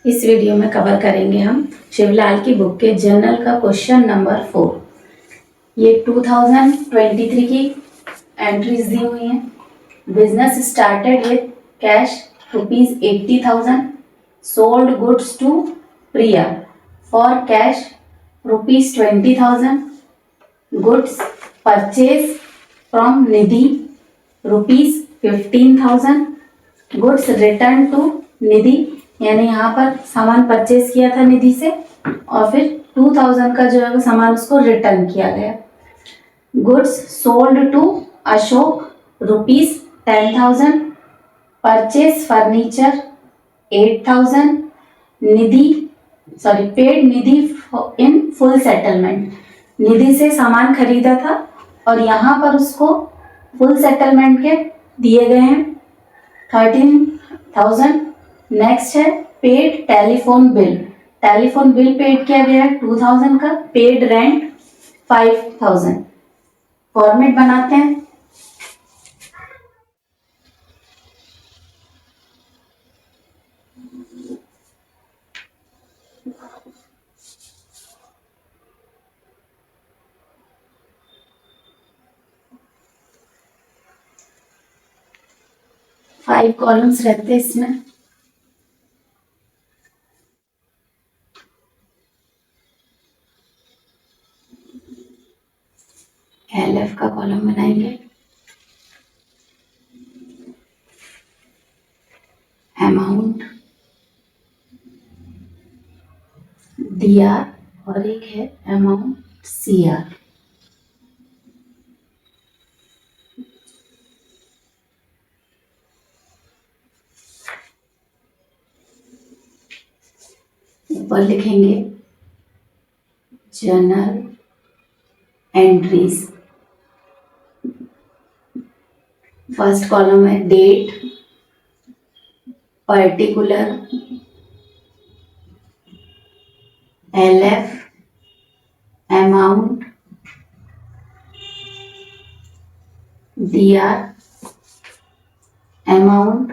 इस वीडियो में कवर करेंगे हम शिवलाल की बुक के जनरल का क्वेश्चन नंबर 4। ये 2023 की एंट्रीज दी हुई हैं। Business started with cash ₹80,000, sold goods to Priya for cash ₹20,000, goods purchase from Nidhi ₹15,000, goods return to Nidhi, यानी यहाँ पर सामान परचेज किया था निधि से और फिर 2,000 का जो है वो सामान उसको रिटर्न किया गया। Goods sold to Ashok ₹10,000, purchase furniture 8,000, paid Nidhi in full settlement. Nidhi से सामान खरीदा था और यहाँ पर उसको फुल सेटलमेंट के दिए गए हैं 13,000। नेक्स्ट है paid telephone bill. Telephone bill paid किया गया है 2,000 का। Paid rent 5,000। फॉर्मेट बनाते हैं। फाइव कॉलम्स रहते हैं इसमें। LF का कॉलम बनाएंगे। अमाउंट DR और एक है अमाउंट CR। ऊपर लिखेंगे जर्नल एंट्रीज। फर्स्ट कॉलम है date, particular, LF, amount, DR, amount,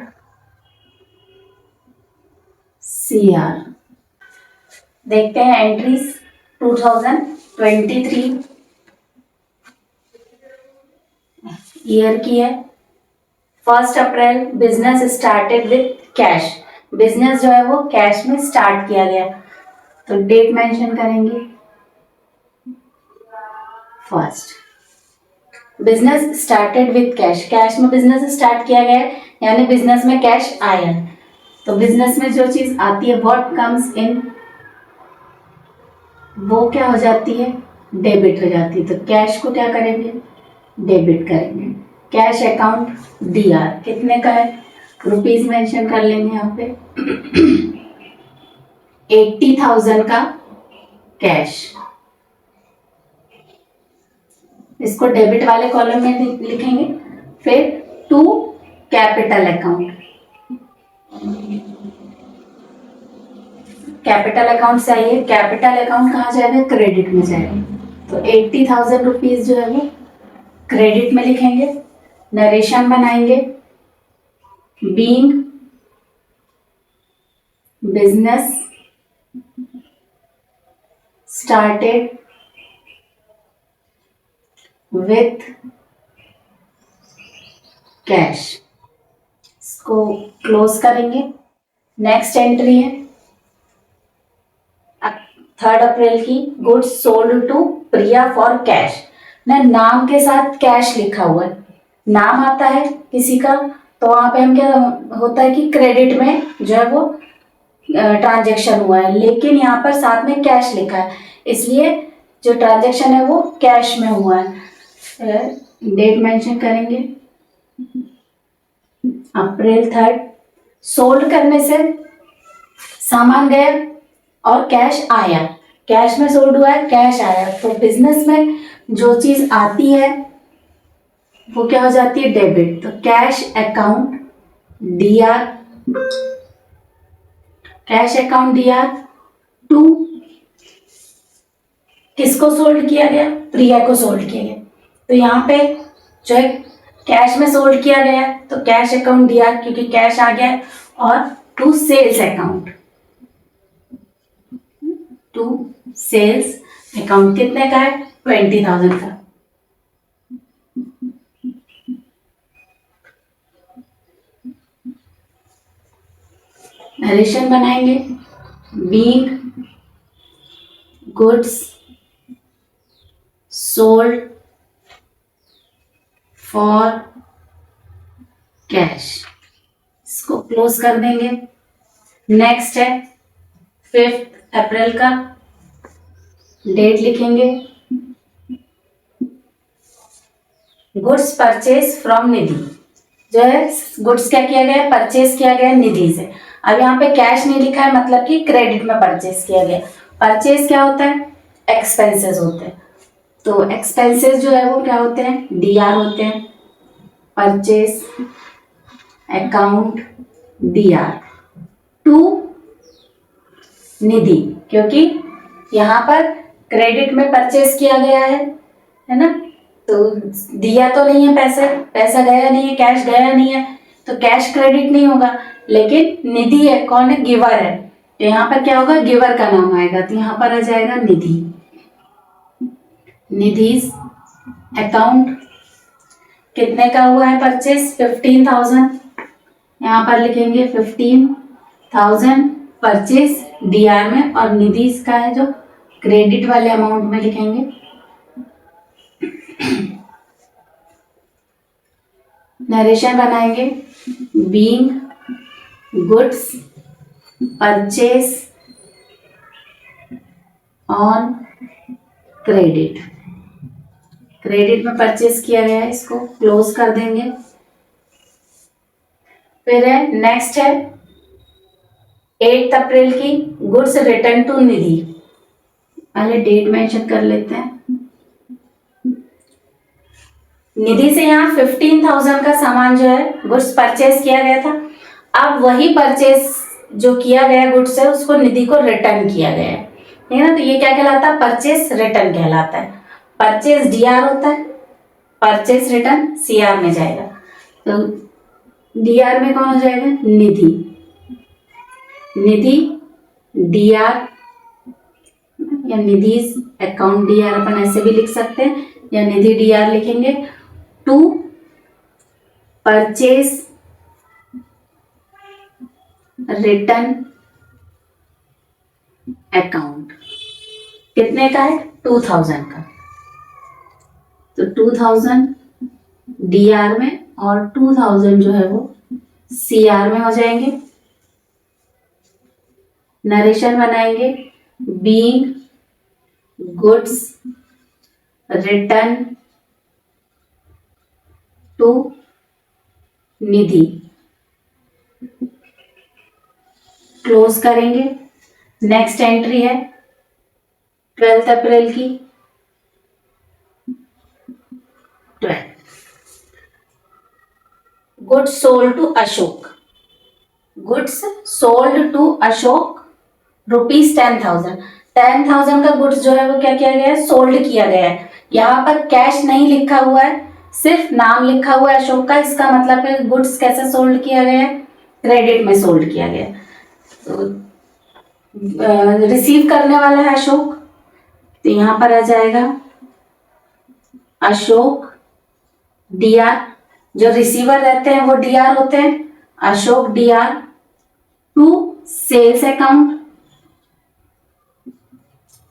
CR। देखते हैं एंट्रीज 2023 ईयर की है। 1 April business started with cash. Business जो है वो कैश में स्टार्ट किया गया, तो डेट मेंशन करेंगे 1। Business started with cash. Cash में बिजनेस स्टार्ट किया गया यानी बिजनेस में कैश आया। तो बिजनेस में जो चीज आती है व्हाट कम्स इन, वो क्या हो जाती है, डेबिट हो जाती है। तो कैश को क्या करेंगे, डेबिट करेंगे। कैश अकाउंट DR कितने का है, रुपीज मेंशन कर लेंगे यहाँ पे 80,000 का कैश। इसको डेबिट वाले कॉलम में लिखेंगे। फिर to capital account. Capital account से आइए, कैपिटल अकाउंट कहाँ जाएगा, क्रेडिट में जाएगा। तो 80,000 रुपीज जो है वो क्रेडिट में लिखेंगे। नरेशन बनाएंगे, being business started with cash. इसको क्लोज करेंगे। नेक्स्ट एंट्री है 3 अप्रैल की, goods sold to Priya for cash. ना नाम के साथ कैश लिखा हुआ है, नाम आता है किसी का तो वहां पे हम क्या होता है कि क्रेडिट में जो है वो ट्रांजैक्शन हुआ है, लेकिन यहाँ पर साथ में कैश लिखा है, इसलिए जो ट्रांजैक्शन है वो कैश में हुआ है। डेट मेंशन करेंगे अप्रैल 3। सोल्ड करने से सामान गया और कैश आया। कैश में सोल्ड हुआ है, कैश आया। तो बिजनेस में जो चीज आती है वो क्या हो जाती है, डेबिट। तो cash account DR, cash account DR to किसको सोल्ड किया गया, प्रिया को सोल्ड किया गया। तो यहाँ पे जो है कैश में सोल्ड किया गया तो कैश अकाउंट DR क्योंकि कैश आ गया, और to sales account to sales account कितने का है? 20,000 का। नरेशन बनाएंगे, being goods sold for cash, इसको क्लोज कर देंगे। नेक्स्ट है 5 अप्रैल का डेट लिखेंगे, गुड्स परचेज फ्रॉम निधि, जो है गुड्स क्या किया गया? परचेज किया गया निधि से। अब यहाँ पे कैश नहीं लिखा है, मतलब कि क्रेडिट में परचेज किया गया। परचेज क्या होता है? एक्सपेंसेस होते हैं। तो एक्सपेंसेस जो है वो क्या होते हैं? डीआर होते हैं, परचेज अकाउंट डीआर टू निधि, क्योंकि यहाँ पर क्रेडिट में परचेज किया गया है ना, तो दिया तो नहीं है पैसे, पैसा गया नहीं है, कैश गया नहीं है, तो कैश क्रेडिट नहीं होगा। लेकिन निधि है, कौन है? गिवर है, तो यहाँ पर क्या होगा? गिवर का नाम आएगा, तो यहाँ पर आ जाएगा निधि, निधिज अकाउंट। कितने का हुआ है परचेज? 15,000, यहाँ पर लिखेंगे 15,000 परचेज डीआर में, और निधि का है जो क्रेडिट वाले अमाउंट में लिखेंगे। नरेशन बनाएंगे, being goods purchase on credit, credit में परचेज किया गया है, इसको क्लोज कर देंगे। फिर है नेक्स्ट है 8 अप्रैल की गुड्स रिटर्न टू निधि, पहले डेट मेंशन कर लेते हैं। निधि से यहाँ 15,000 का सामान जो है गुड्स परचेज किया गया था, अब वही परचेज जो किया गया गुड्स है उसको निधि को रिटर्न किया गया है, ठीक है ना, तो ये क्या कहलाता है? परचेज रिटर्न कहलाता है। परचेज डीआर होता है, परचेज रिटर्न सीआर में जाएगा, तो डीआर में कौन हो जाएगा? निधि, निधि डीआर या निधि अकाउंट डीआर अपन ऐसे भी लिख सकते हैं, या निधि डीआर लिखेंगे टू परचेज रिटर्न अकाउंट। कितने का है? 2,000 का, तो 2,000 डीआर में और 2,000 जो है वो सीआर में हो जाएंगे। नरेशन बनाएंगे, being goods return to Nidhi, close करेंगे। नेक्स्ट एंट्री है 12 अप्रैल की, 12 goods sold to Ashok, goods sold to Ashok rupees 10,000, 10,000 का गुड्स जो है वो क्या किया गया है? सोल्ड किया गया है। यहाँ पर कैश नहीं लिखा हुआ है, सिर्फ नाम लिखा हुआ है अशोक का, इसका मतलब है गुड्स कैसे सोल्ड किया गया है? क्रेडिट में सोल्ड किया गया है। तो रिसीव करने वाला है अशोक, तो यहाँ पर आ जाएगा अशोक डीआर, जो रिसीवर रहते हैं वो डीआर होते हैं, Ashok DR to sales account,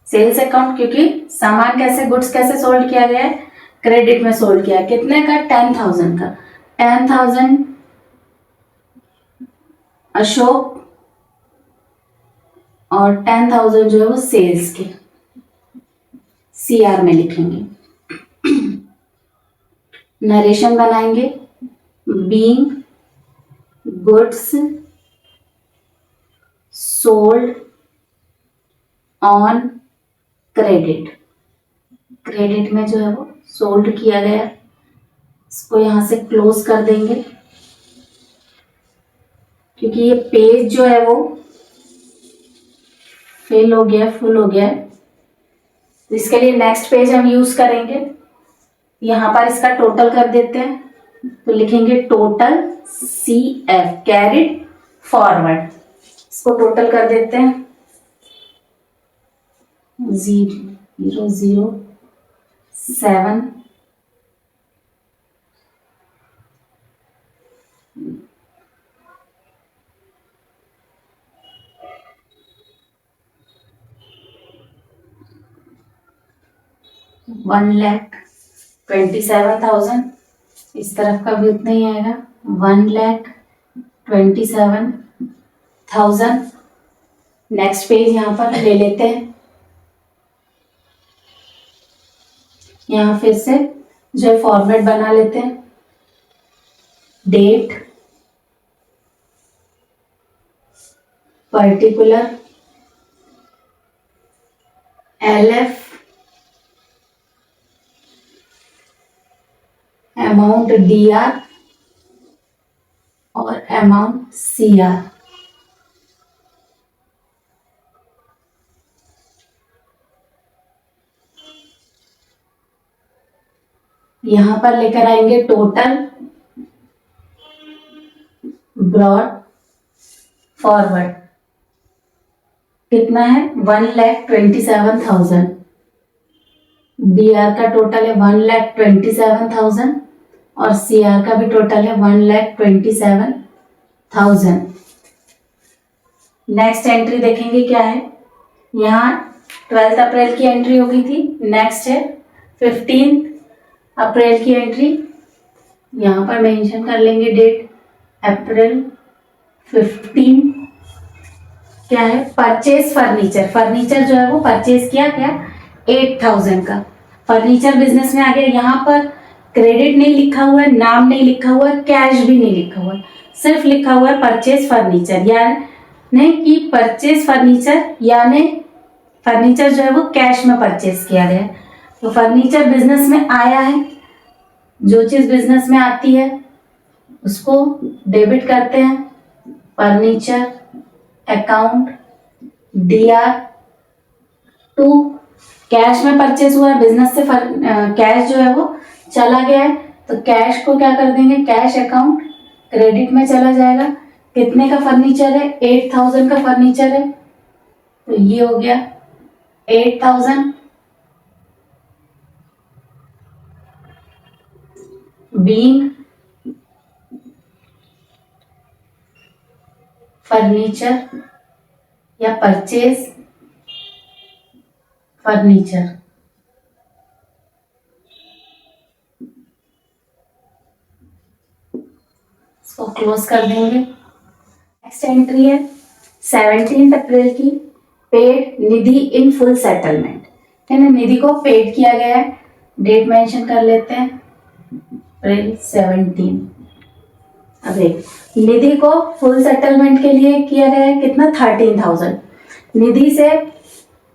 sales account, क्योंकि सामान कैसे गुड्स कैसे सोल्ड किया गया है? क्रेडिट में सोल्ड किया। कितने का? 10,000 का, 10,000 अशोक और 10,000 जो है वो सेल्स के, सीआर में लिखेंगे। नरेशन बनाएंगे, being goods sold on credit, credit में जो है वो सोल्ड किया गया, इसको यहां से क्लोज कर देंगे, क्योंकि ये पेज जो है वो फिल हो गया, फुल हो गया है, तो इसके लिए नेक्स्ट पेज हम यूज करेंगे। यहां पर इसका टोटल कर देते हैं, तो लिखेंगे टोटल CF कैरिड फॉरवर्ड, इसको टोटल कर देते हैं। 007 1,27,000, इस तरफ का भी उतना ही आएगा 1,27,000। नेक्स्ट पेज यहाँ पर ले लेते हैं। यहाँ फिर से जो है फॉर्मेट बना लेते हैं। Date, particular, LF, amount DR और अमाउंट CR। यहां पर लेकर आएंगे टोटल, ब्रॉड फॉरवर्ड कितना है 1,27,000। DR का टोटल है 1,27,000 और CR का भी टोटल है 1,27,000। नेक्स्ट एंट्री देखेंगे क्या है। यहाँ 12 अप्रैल की एंट्री हो गई थी। नेक्स्ट है 15 अप्रैल की एंट्री। यहाँ पर मेंशन कर लेंगे डेट अप्रैल 15। क्या है, परचेज फर्नीचर। फर्नीचर जो है वो परचेज किया क्या 8,000 का। फर्नीचर बिजनेस में आ गया। यहाँ पर क्रेडिट नहीं लिखा हुआ है, नाम नहीं लिखा हुआ है, कैश भी नहीं लिखा हुआ है, सिर्फ लिखा हुआ है परचेज फर्नीचर। यानी कि परचेज फर्नीचर यानी फर्नीचर जो है वो कैश में परचेज किया गया। तो फर्नीचर बिजनेस में आया है। जो चीज बिजनेस में आती है उसको डेबिट करते हैं। Furniture account DR। To, cash में परचेज हुआ है बिजनेस से, कैश जो है वो चला गया है तो कैश को क्या कर देंगे, कैश अकाउंट क्रेडिट में चला जाएगा। कितने का फर्नीचर है 8,000 का फर्नीचर है तो ये हो गया 8,000। बीइंग फर्नीचर या परचेज फर्नीचर। इसको क्लोज कर देंगे। नेक्स्ट एंट्री है 17 अप्रैल की, paid Nidhi in full settlement, है ना। निधि को पेड किया गया है। डेट मेंशन कर लेते हैं अप्रैल 17। अब देख, निधि को फुल सेटलमेंट के लिए किया गया है कितना 13,000। निधि से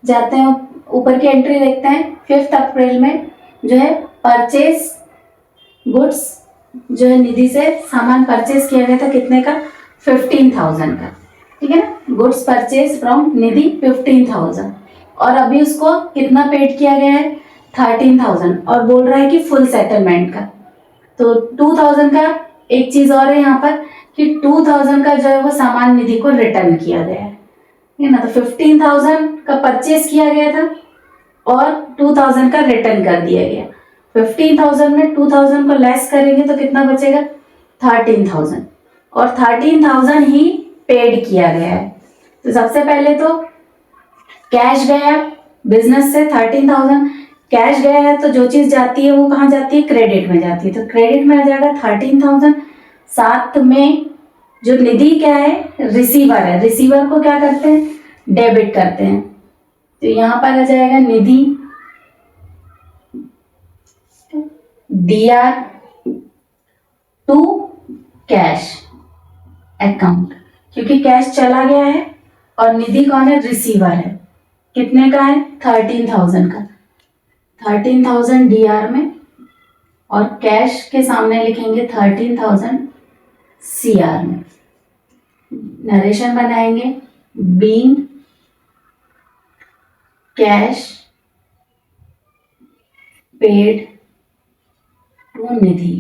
जाते हैं ऊपर की एंट्री देखते हैं 5 अप्रैल में जो है परचेज गुड्स, जो है निधि से सामान परचेज किया गया था कितने का 15,000 का, ठीक है ना। गुड्स परचेज फ्रॉम निधि 15,000 और अभी उसको कितना पेड किया गया है 13,000 और बोल रहा है कि फुल सेटलमेंट का। तो 2,000 का एक चीज और है यहाँ पर कि 2,000 का जो है वो सामान निधि को रिटर्न किया गया है ना। तो 15,000 का परचेज किया गया था और 2,000 का रिटर्न कर दिया गया। 15,000 में 2,000 को लेस करेंगे तो कितना बचेगा 13,000 और 13,000 ही पेड किया गया है। तो सबसे पहले तो कैश गया बिजनेस से 13,000 कैश गया है तो जो चीज जाती है वो कहाँ जाती है क्रेडिट में जाती है। तो क्रेडिट में आ जाएगा 13,000। साथ में जो निधि क्या है रिसीवर है, रिसीवर को क्या करते हैं डेबिट करते हैं। तो यहां पर आ जाएगा निधि DR टू कैश अकाउंट, क्योंकि कैश चला गया है और निधि कौन है रिसीवर है। कितने का है 13,000 का। 13,000 DR में और कैश के सामने लिखेंगे 13,000 CR में। नरेशन बनाएंगे बीइंग कैश पेड टू निधि।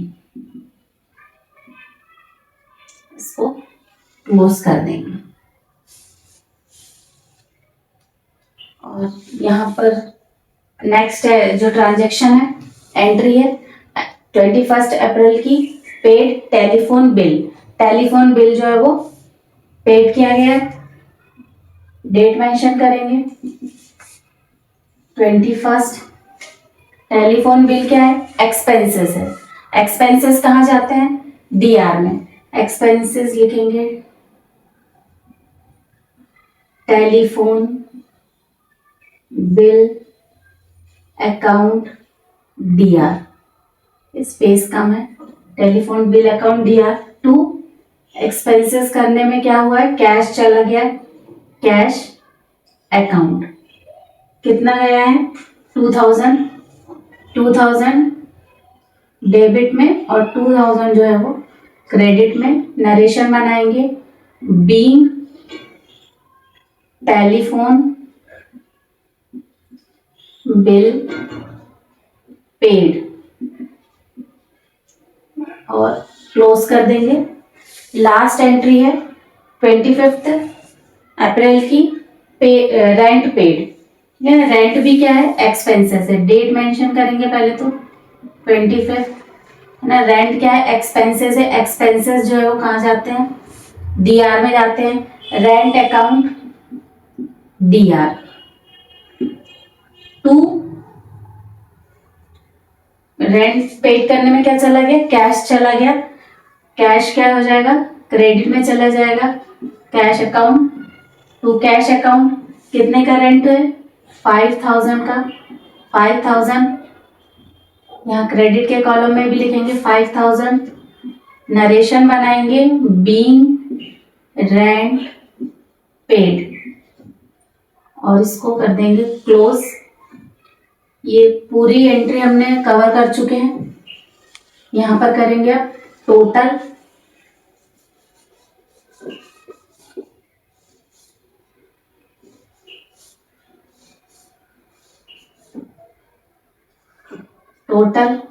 इसको क्लोज कर देंगे और यहाँ पर नेक्स्ट है जो ट्रांजैक्शन है, एंट्री है 21 अप्रैल की, paid telephone bill. Telephone bill जो है वो पेड किया गया है, डेट मेंशन करेंगे 21। टेलीफोन बिल क्या है? एक्सपेंसेस है। एक्सपेंसेस कहाँ जाते हैं? डीआर में। एक्सपेंसेस लिखेंगे telephone bill account DR, space कम है, telephone bill account DR to. Expenses करने में क्या हुआ है? कैश चला गया, कैश अकाउंट कितना गया है? 2000 डेबिट में और 2000 जो है वो क्रेडिट में। नरेशन बनाएंगे बीइंग टेलीफोन बिल पेड और क्लोज कर देंगे। लास्ट एंट्री है 25 अप्रैल की, रेंट पेड। रेंट भी क्या है? एक्सपेंसेस है। डेट मेंशन करेंगे पहले तो 25 है ना। रेंट क्या है? एक्सपेंसेस है। एक्सपेंसेस जो है वो कहाँ जाते हैं? डीआर में जाते हैं। Rent account DR to. Rent paid करने में क्या चला गया? कैश चला गया। कैश क्या हो जाएगा? क्रेडिट में चला जाएगा, cash account to cash account. कितने का रेंट है? 5000 का। 5000 यहाँ क्रेडिट के कॉलम में भी लिखेंगे 5000। नरेशन बनाएंगे बीइंग रेंट पेड और इसको कर देंगे क्लोज। ये पूरी एंट्री हमने कवर कर चुके हैं। यहाँ पर करेंगे अब टोटल। टोटल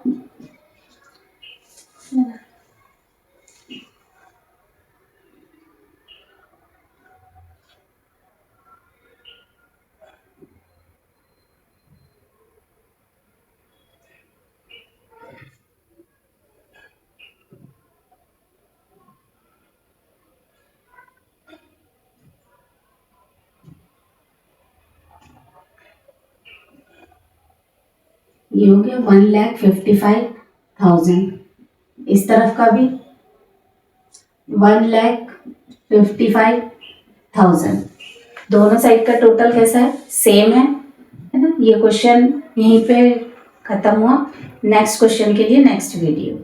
ये हो गया 1,55,000। इस तरफ का भी 1,55,000। दोनों साइड का टोटल कैसा है? सेम है ना। ये क्वेश्चन यहीं पे खत्म हुआ। नेक्स्ट क्वेश्चन के लिए नेक्स्ट वीडियो।